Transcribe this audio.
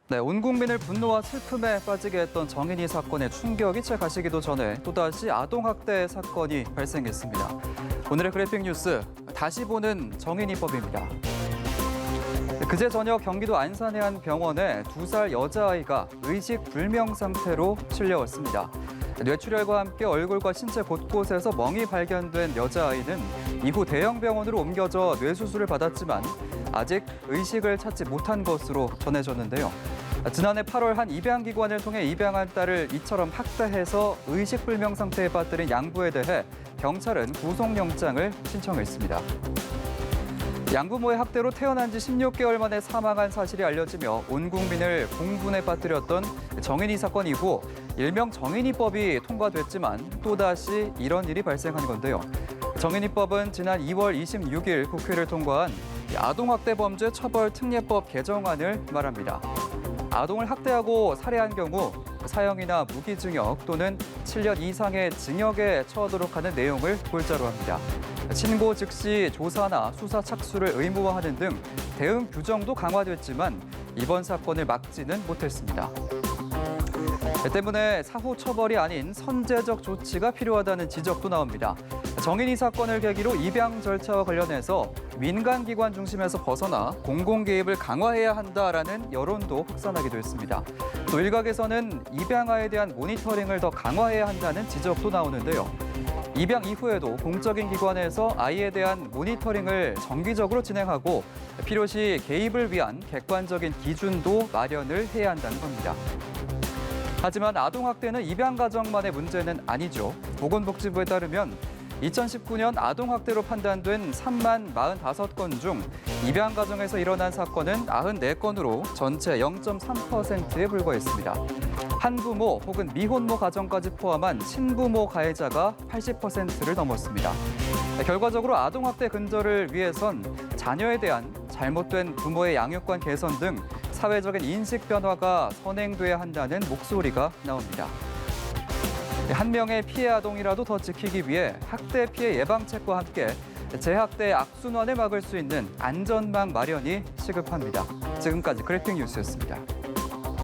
네, 온 국민을 분노와 슬픔에 빠지게 했던 정인이 사건의 충격이 채 가시기도 전에 또다시 아동학대 사건이 발생했습니다. 오늘의 그래픽 뉴스, 다시 보는 정인이법입니다. 그제 저녁 경기도 안산의 한 병원에 2살 여자아이가 의식불명 상태로 실려왔습니다. 뇌출혈과 함께 얼굴과 신체 곳곳에서 멍이 발견된 여자아이는 이후 대형 병원으로 옮겨져 뇌수술을 받았지만 아직 의식을 찾지 못한 것으로 전해졌는데요. 지난해 8월 한 입양기관을 통해 입양한 딸을 이처럼 학대해서 의식불명 상태에 빠뜨린 양부에 대해 경찰은 구속영장을 신청했습니다. 양부모의 학대로 태어난 지 16개월 만에 사망한 사실이 알려지며 온 국민을 공분에 빠뜨렸던 정인이 사건 이후 일명 정인이법이 통과됐지만 또다시 이런 일이 발생한 건데요. 정인이법은 지난 2월 26일 국회를 통과한 아동학대 범죄 처벌 특례법 개정안을 말합니다. 아동을 학대하고 살해한 경우 사형이나 무기징역 또는 7년 이상의 징역에 처하도록 하는 내용을 골자로 합니다. 신고 즉시 조사나 수사 착수를 의무화하는 등 대응 규정도 강화됐지만 이번 사건을 막지는 못했습니다. 때문에 사후 처벌이 아닌 선제적 조치가 필요하다는 지적도 나옵니다. 정인이 사건을 계기로 입양 절차와 관련해서 민간기관 중심에서 벗어나 공공 개입을 강화해야 한다라는 여론도 확산하기도 했습니다. 또 일각에서는 입양아에 대한 모니터링을 더 강화해야 한다는 지적도 나오는데요. 입양 이후에도 공적인 기관에서 아이에 대한 모니터링을 정기적으로 진행하고 필요시 개입을 위한 객관적인 기준도 마련을 해야 한다는 겁니다. 하지만 아동학대는 입양가정만의 문제는 아니죠. 보건복지부에 따르면 2019년 아동학대로 판단된 3만 45건 중 입양가정에서 일어난 사건은 94건으로 전체 0.3%에 불과했습니다. 한부모 혹은 미혼모 가정까지 포함한 친부모 가해자가 80%를 넘었습니다. 결과적으로 아동학대 근절을 위해선 자녀에 대한 잘못된 부모의 양육관 개선 등 사회적인 인식 변화가 선행돼야 한다는 목소리가 나옵니다. 한 명의 피해 아동이라도 더 지키기 위해 학대 피해 예방책과 함께 재학대 악순환을 막을 수 있는 안전망 마련이 시급합니다. 지금까지 그래픽 뉴스였습니다.